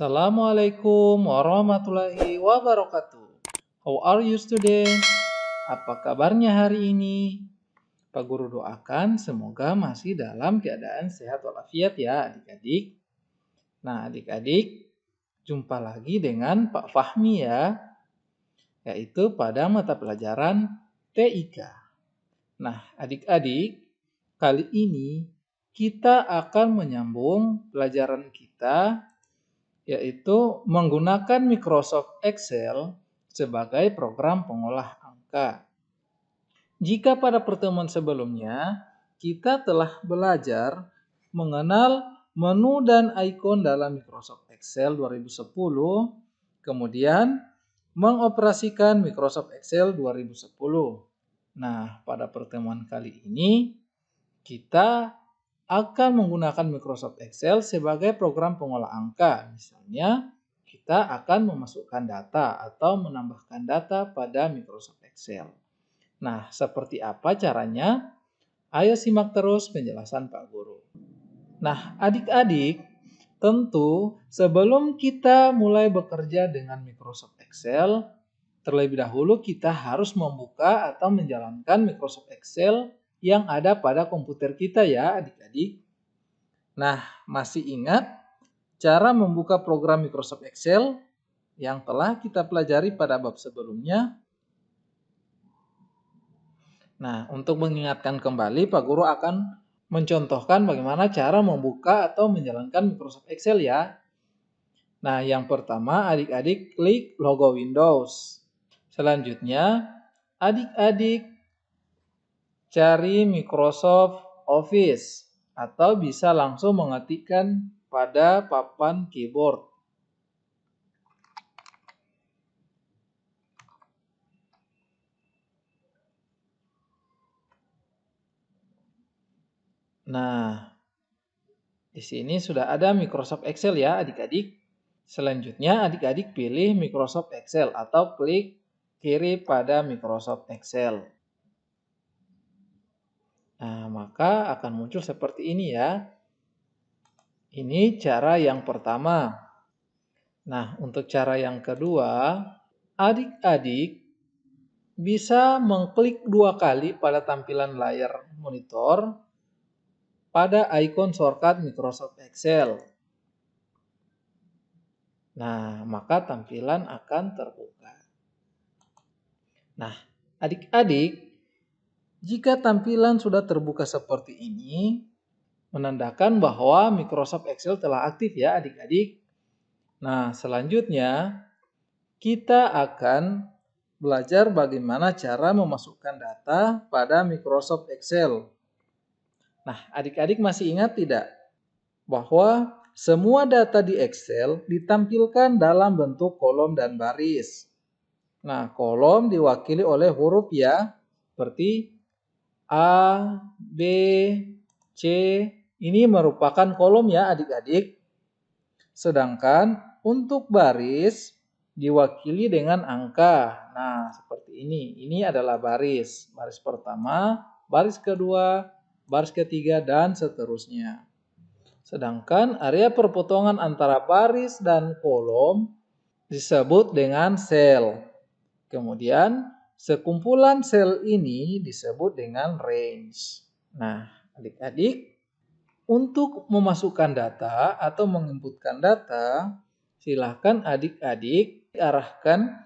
Assalamualaikum warahmatullahi wabarakatuh. How are you student? Apa kabarnya hari ini? Pak Guru doakan semoga masih dalam keadaan sehat walafiat ya adik-adik. Nah adik-adik, jumpa lagi dengan Pak Fahmi ya, yaitu pada mata pelajaran TIK. Nah adik-adik, kali ini kita akan menyambung pelajaran kita yaitu menggunakan Microsoft Excel sebagai program pengolah angka. Jika pada pertemuan sebelumnya kita telah belajar mengenal menu dan ikon dalam Microsoft Excel 2010, kemudian mengoperasikan Microsoft Excel 2010. Nah, pada pertemuan kali ini kita akan menggunakan Microsoft Excel sebagai program pengolah angka. Misalnya, kita akan memasukkan data atau menambahkan data pada Microsoft Excel. Nah, seperti apa caranya? Ayo simak terus penjelasan Pak Guru. Nah, adik-adik, tentu sebelum kita mulai bekerja dengan Microsoft Excel, terlebih dahulu kita harus membuka atau menjalankan Microsoft Excel yang ada pada komputer kita ya adik-adik. Nah, masih ingat cara membuka program Microsoft Excel yang telah kita pelajari pada bab sebelumnya? Nah, untuk mengingatkan kembali, Pak Guru akan mencontohkan bagaimana cara membuka atau menjalankan Microsoft Excel ya. Nah, yang pertama adik-adik klik logo Windows. Selanjutnya, adik-adik cari Microsoft Office atau bisa langsung mengetikkan pada papan keyboard. Nah, di sini sudah ada Microsoft Excel ya adik-adik. Selanjutnya adik-adik pilih Microsoft Excel atau klik kiri pada Microsoft Excel. Nah, maka akan muncul seperti ini ya. Ini cara yang pertama. Nah, untuk cara yang kedua, adik-adik bisa mengklik 2 kali pada tampilan layar monitor pada ikon shortcut Microsoft Excel. Nah, maka tampilan akan terbuka. Nah, adik-adik, jika tampilan sudah terbuka seperti ini, menandakan bahwa Microsoft Excel telah aktif ya adik-adik. Nah, selanjutnya kita akan belajar bagaimana cara memasukkan data pada Microsoft Excel. Nah, adik-adik masih ingat tidak bahwa semua data di Excel ditampilkan dalam bentuk kolom dan baris. Nah, kolom diwakili oleh huruf ya, seperti A, B, C. Ini merupakan kolom ya adik-adik. Sedangkan untuk baris diwakili dengan angka. Nah, seperti ini. Ini adalah baris. Baris pertama, baris kedua, baris ketiga, dan seterusnya. Sedangkan area perpotongan antara baris dan kolom disebut dengan sel. Kemudian sekumpulan sel ini disebut dengan range. Nah, adik-adik, untuk memasukkan data atau menginputkan data, silahkan adik-adik arahkan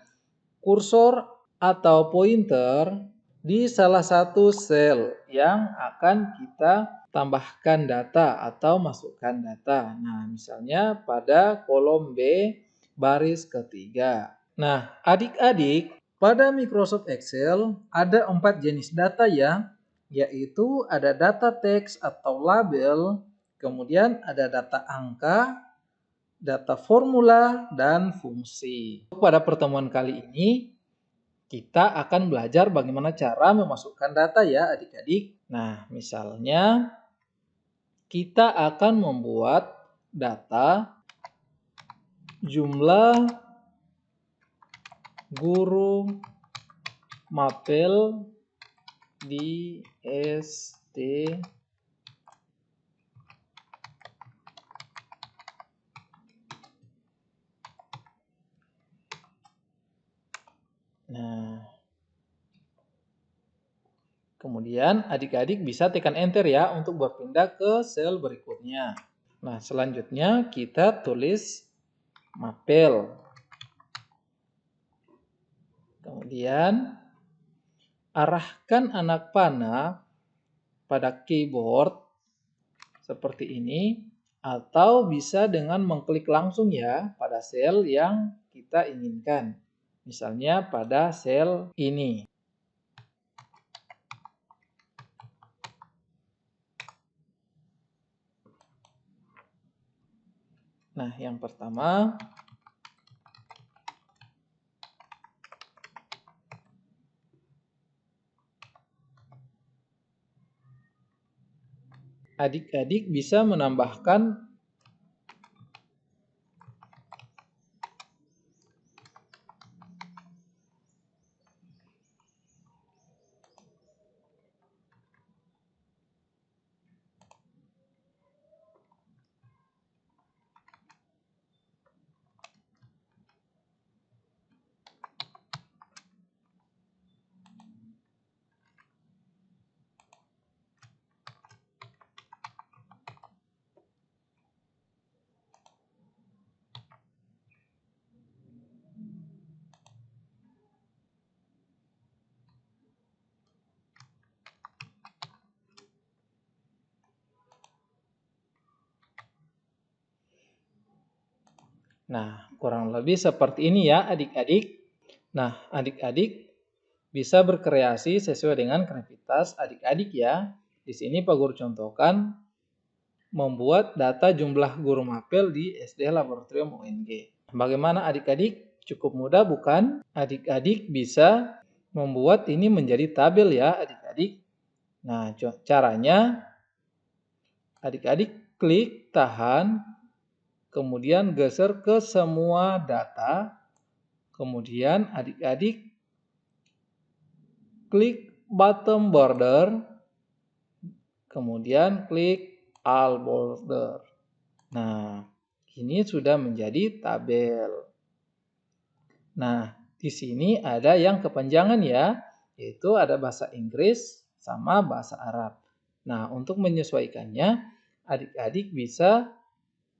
kursor atau pointer di salah satu sel yang akan kita tambahkan data atau masukkan data. Nah, misalnya pada kolom B baris ketiga. Nah, adik-adik, pada Microsoft Excel ada 4 jenis data ya, yaitu ada data teks atau label, kemudian ada data angka, data formula, dan fungsi. Pada pertemuan kali ini, kita akan belajar bagaimana cara memasukkan data ya adik-adik. Nah, misalnya kita akan membuat data jumlah guru mapel di SD Kemudian adik-adik bisa tekan enter ya untuk berpindah ke sel berikutnya. Nah, selanjutnya kita tulis mapel. Kemudian arahkan anak panah pada keyboard seperti ini, atau bisa dengan mengklik langsung ya pada sel yang kita inginkan. Misalnya pada sel ini. Nah, yang pertama adik-adik bisa menambahkan Nah, kurang lebih seperti ini ya adik-adik. Nah, adik-adik bisa berkreasi sesuai dengan kreativitas adik-adik ya. Di sini Pak Guru contohkan membuat data jumlah guru mapel di SD Laboratorium UNG. Bagaimana adik-adik? Cukup mudah bukan? Adik-adik bisa membuat ini menjadi tabel ya adik-adik. Nah, caranya adik-adik klik, tahan, kemudian geser ke semua data, kemudian adik-adik klik bottom border, kemudian klik all border. Nah, ini sudah menjadi tabel. Nah, di sini ada yang kepanjangan ya, yaitu ada bahasa Inggris sama bahasa Arab. Nah, untuk menyesuaikannya, adik-adik bisa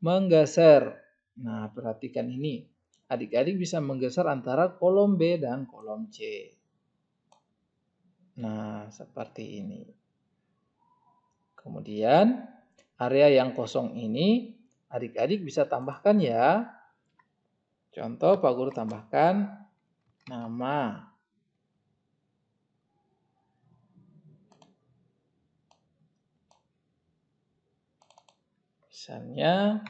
menggeser. Nah, perhatikan ini. Adik-adik bisa menggeser antara kolom B dan kolom C. Nah, seperti ini. Kemudian, area yang kosong ini adik-adik bisa tambahkan ya. Contoh Pak Guru tambahkan nama. Misalnya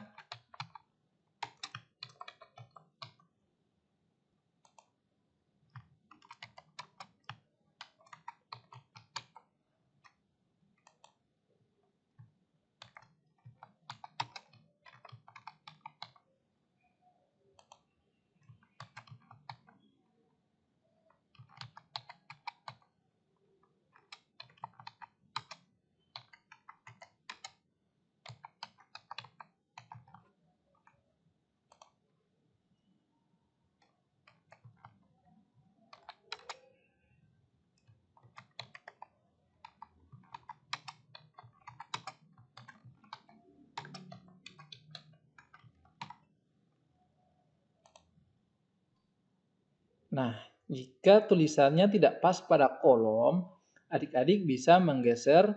nah, jika tulisannya tidak pas pada kolom, adik-adik bisa menggeser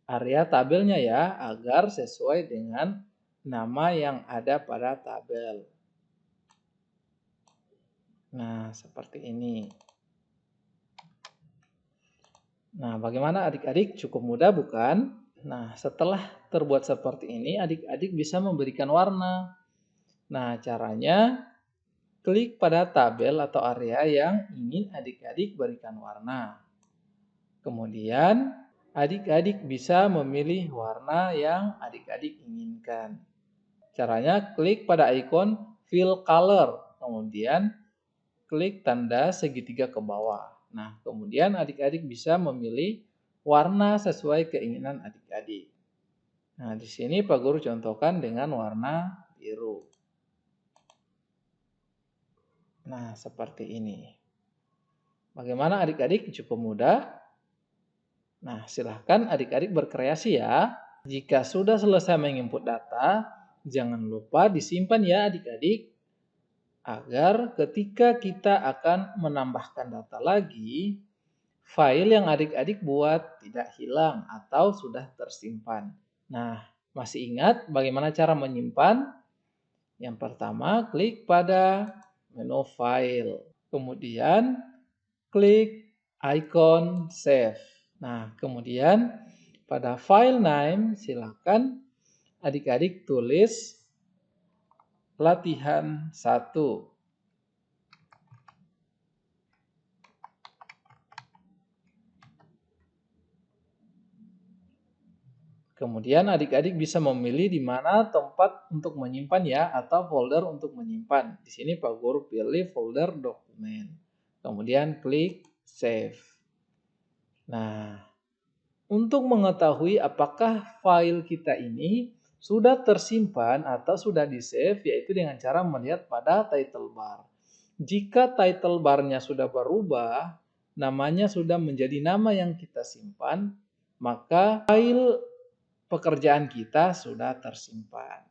area tabelnya ya, agar sesuai dengan nama yang ada pada tabel. Nah, seperti ini. Nah, bagaimana adik-adik? Cukup mudah bukan? Nah, setelah terbuat seperti ini, adik-adik bisa memberikan warna. Nah, caranya klik pada tabel atau area yang ingin adik-adik berikan warna. Kemudian, adik-adik bisa memilih warna yang adik-adik inginkan. Caranya klik pada ikon fill color, kemudian klik tanda segitiga ke bawah. Nah, kemudian adik-adik bisa memilih warna sesuai keinginan adik-adik. Nah, di sini Pak Guru contohkan dengan warna biru. Nah, seperti ini. Bagaimana adik-adik? Cukup mudah? Nah, silahkan adik-adik berkreasi ya. Jika sudah selesai menginput data, jangan lupa disimpan ya adik-adik, agar ketika kita akan menambahkan data lagi, file yang adik-adik buat tidak hilang atau sudah tersimpan. Nah, masih ingat bagaimana cara menyimpan? Yang pertama, klik pada menu file. Kemudian, klik icon save. Nah, kemudian pada file name silakan adik-adik tulis latihan 1. Kemudian adik-adik bisa memilih di mana tempat untuk menyimpan ya atau folder untuk menyimpan. Di sini Pak Guru pilih folder dokumen. Kemudian klik save. Nah, untuk mengetahui apakah file kita ini sudah tersimpan atau sudah di-save, yaitu dengan cara melihat pada title bar. Jika title bar-nya sudah berubah, namanya sudah menjadi nama yang kita simpan, maka file pekerjaan kita sudah tersimpan.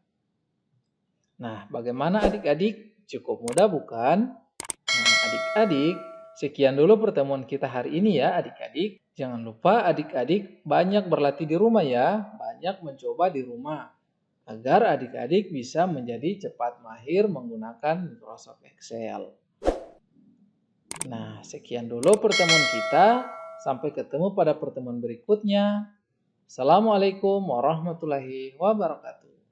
Nah, bagaimana adik-adik? Cukup mudah bukan? Nah, adik-adik, sekian dulu pertemuan kita hari ini ya adik-adik. Jangan lupa adik-adik banyak berlatih di rumah ya, banyak mencoba di rumah. Agar adik-adik bisa menjadi cepat mahir menggunakan Microsoft Excel. Nah, sekian dulu pertemuan kita. Sampai ketemu pada pertemuan berikutnya. Assalamualaikum warahmatullahi wabarakatuh.